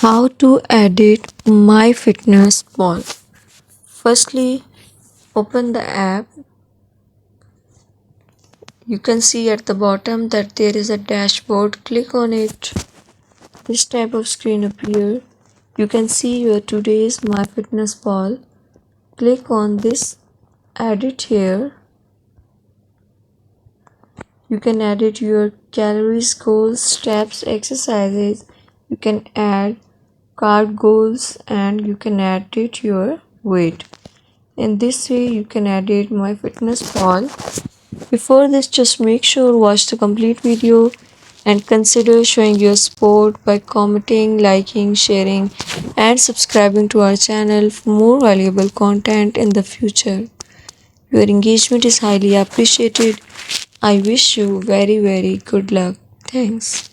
How to edit Myfitnesspal. Firstly, open the app. You can see at the bottom that there is a dashboard. Click on it. This type of screen appear. You can see your today's Myfitnesspal. Click on this edit here. You can edit your calories, goals, steps, exercises. You can add carb goals and you can edit your weight. In this way you can edit Myfitnesspal. Before this, just make sure watch the complete video and consider showing your support by commenting, liking, sharing and subscribing to our channel for more valuable content in the future. Your engagement is highly appreciated. I wish you very good luck. Thanks.